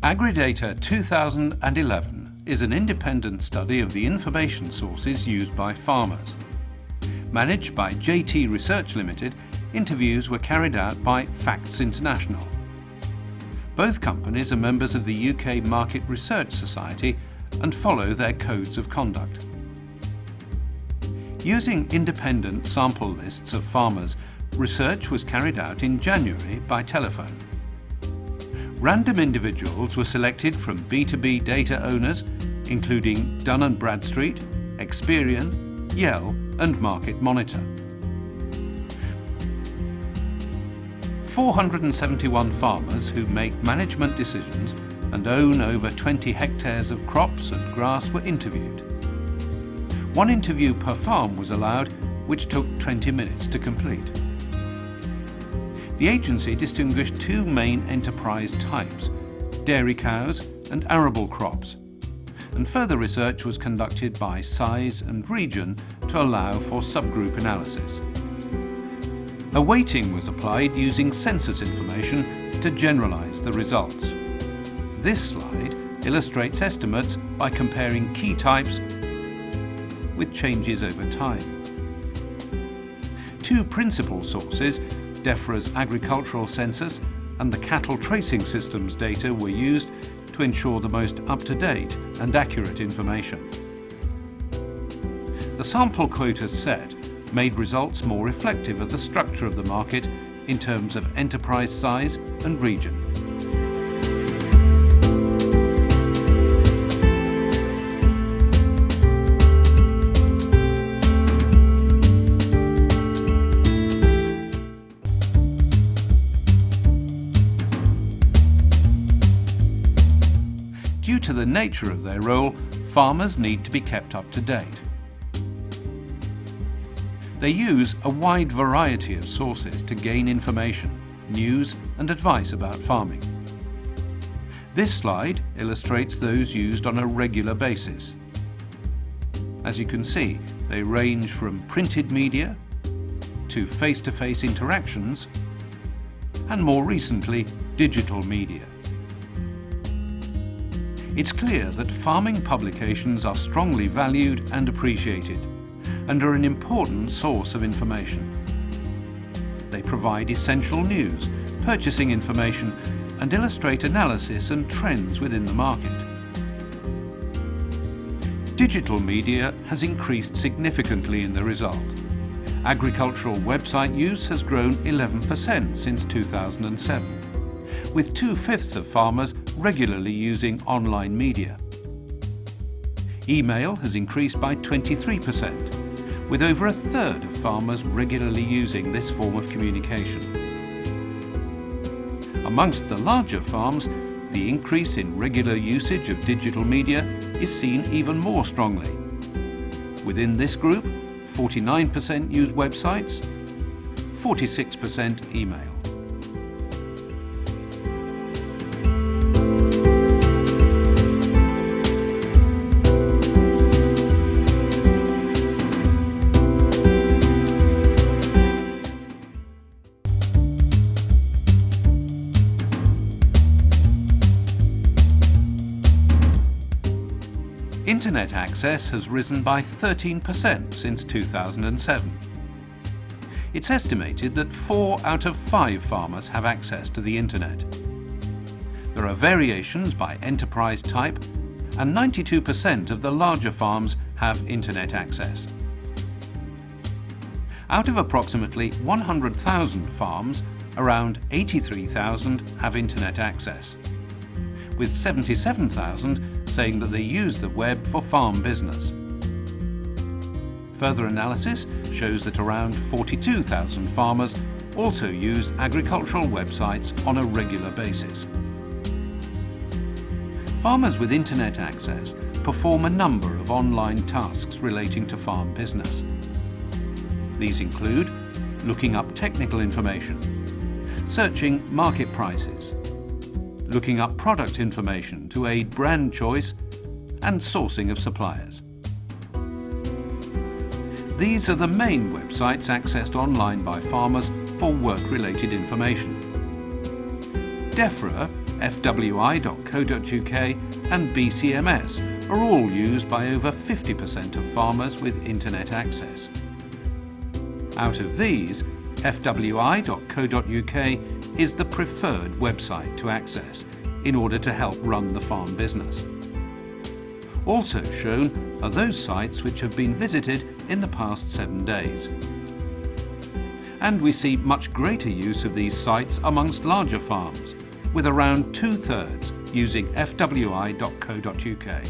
Agridata 2011 is an independent study of the information sources used by farmers. Managed by JT Research Limited, interviews were carried out by Facts International. Both companies are members of the UK Market Research Society and follow their codes of conduct. Using independent sample lists of farmers, research was carried out in January by telephone. Random individuals were selected from B2B data owners, including Dun & Bradstreet, Experian, Yell and Market Monitor. 471 farmers who make management decisions and own over 20 hectares of crops and grass were interviewed. One interview per farm was allowed, which took 20 minutes to complete. The agency distinguished two main enterprise types, dairy cows and arable crops, and further research was conducted by size and region to allow for subgroup analysis. A weighting was applied using census information to generalize the results. This slide illustrates estimates by comparing key types with changes over time. Two principal sources, DEFRA's agricultural census and the cattle tracing systems data, were used to ensure the most up-to-date and accurate information. The sample quotas set made results more reflective of the structure of the market in terms of enterprise size and region. Due to the nature of their role, farmers need to be kept up to date. They use a wide variety of sources to gain information, news and advice about farming. This slide illustrates those used on a regular basis. As you can see, they range from printed media to face-to-face interactions and more recently, digital media. It's clear that farming publications are strongly valued and appreciated and are an important source of information. They provide essential news, purchasing information and illustrate analysis and trends within the market. Digital media has increased significantly in the result. Agricultural website use has grown 11% since 2007. With 2/5 of farmers regularly using online media. Email has increased by 23%, with over 1/3 of farmers regularly using this form of communication. Amongst the larger farms, the increase in regular usage of digital media is seen even more strongly. Within this group, 49% use websites, 46% email. Internet access has risen by 13% since 2007. It's estimated that 4 out of 5 farmers have access to the internet. There are variations by enterprise type, and 92% of the larger farms have internet access. Out of approximately 100,000 farms, around 83,000 have internet access, with 77,000 saying that they use the web for farm business. Further analysis shows that around 42,000 farmers also use agricultural websites on a regular basis. Farmers with internet access perform a number of online tasks relating to farm business. These include looking up technical information, searching market prices, looking up product information to aid brand choice, and sourcing of suppliers. These are the main websites accessed online by farmers for work-related information. DEFRA fwi.co.uk and BCMS are all used by over 50% of farmers with internet access. Out of these, fwi.co.uk is the preferred website to access in order to help run the farm business. Also shown are those sites which have been visited in the past 7 days. And we see much greater use of these sites amongst larger farms, with around 2/3 using fwi.co.uk.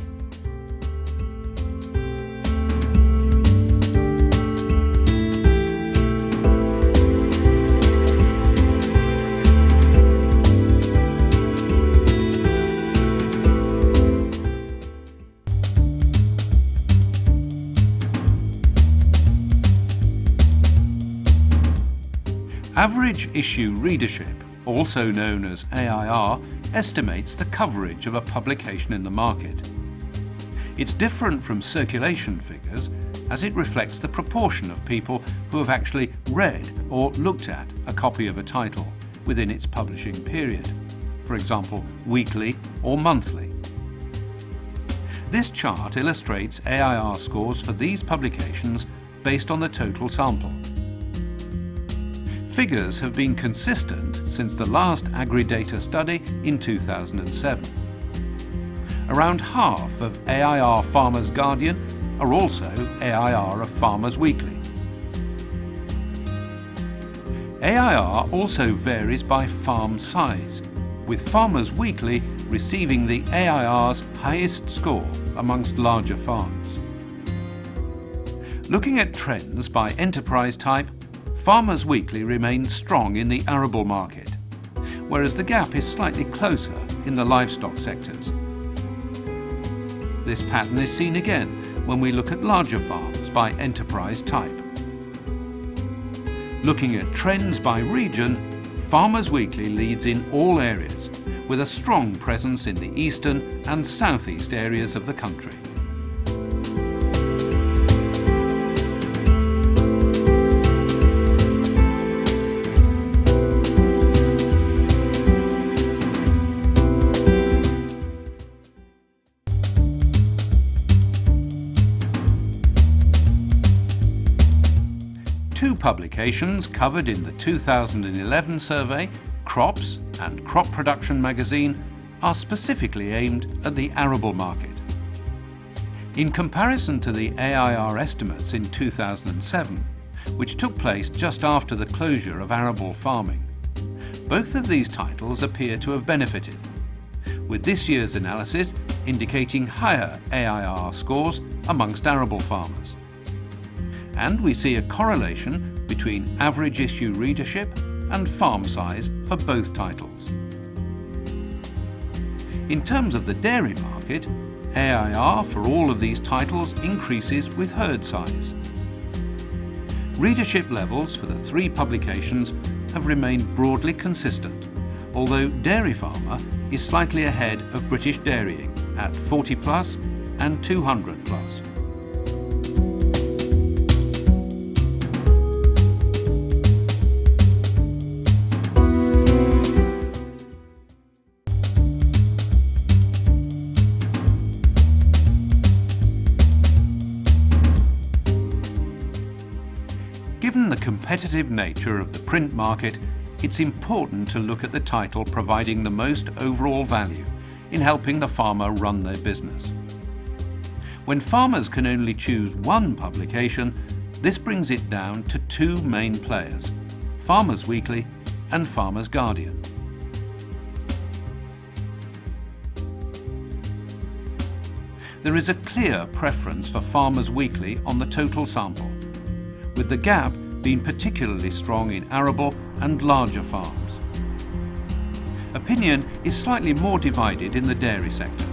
Average issue readership, also known as AIR, estimates the coverage of a publication in the market. It's different from circulation figures as it reflects the proportion of people who have actually read or looked at a copy of a title within its publishing period, for example, weekly or monthly. This chart illustrates AIR scores for these publications based on the total sample. Figures have been consistent since the last Agridata study in 2007. Around half of AIR Farmers Guardian are also AIR of Farmers Weekly. AIR also varies by farm size, with Farmers Weekly receiving the AIR's highest score amongst larger farms. Looking at trends by enterprise type, Farmers Weekly remains strong in the arable market, whereas the gap is slightly closer in the livestock sectors. This pattern is seen again when we look at larger farms by enterprise type. Looking at trends by region, Farmers Weekly leads in all areas, with a strong presence in the eastern and southeast areas of the country. Two publications covered in the 2011 survey, Crops and Crop Production magazine, are specifically aimed at the arable market. In comparison to the AIR estimates in 2007, which took place just after the closure of arable farming, both of these titles appear to have benefited, with this year's analysis indicating higher AIR scores amongst arable farmers. And we see a correlation between average issue readership and farm size for both titles. In terms of the dairy market, AIR for all of these titles increases with herd size. Readership levels for the three publications have remained broadly consistent, although Dairy Farmer is slightly ahead of British Dairying at 40 plus and 200 plus. Given the competitive nature of the print market, it's important to look at the title providing the most overall value in helping the farmer run their business. When farmers can only choose one publication, this brings it down to two main players, Farmers Weekly and Farmers Guardian. There is a clear preference for Farmers Weekly on the total sample, with the gap being particularly strong in arable and larger farms. Opinion is slightly more divided in the dairy sector.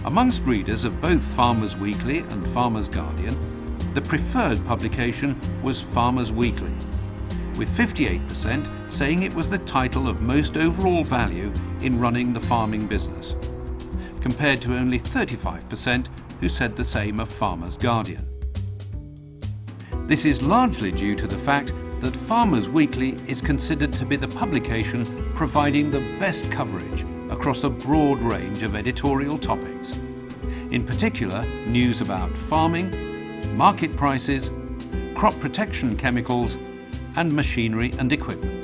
Amongst readers of both Farmers Weekly and Farmers Guardian, the preferred publication was Farmers Weekly, with 58% saying it was the title of most overall value in running the farming business, compared to only 35% who said the same of Farmers Guardian. This is largely due to the fact that Farmers Weekly is considered to be the publication providing the best coverage across a broad range of editorial topics. In particular, news about farming, market prices, crop protection chemicals, and machinery and equipment.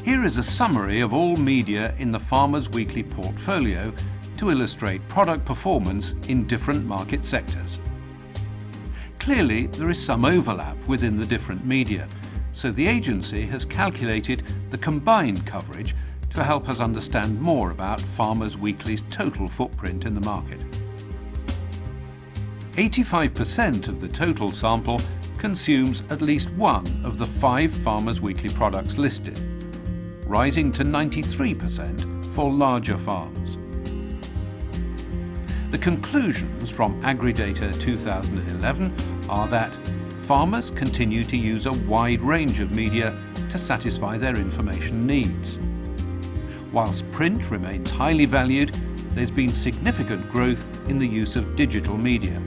Here is a summary of all media in the Farmers Weekly portfolio to illustrate product performance in different market sectors. Clearly, there is some overlap within the different media, so the agency has calculated the combined coverage to help us understand more about Farmers Weekly's total footprint in the market. 85% of the total sample consumes at least one of the 5 Farmers Weekly products listed, rising to 93% for larger farms. The conclusions from Agridata 2011 are that farmers continue to use a wide range of media to satisfy their information needs. Whilst print remains highly valued, there's been significant growth in the use of digital media.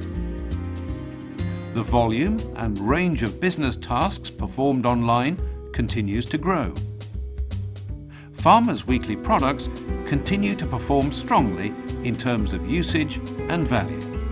The volume and range of business tasks performed online continues to grow. Farmers Weekly products continue to perform strongly in terms of usage and value.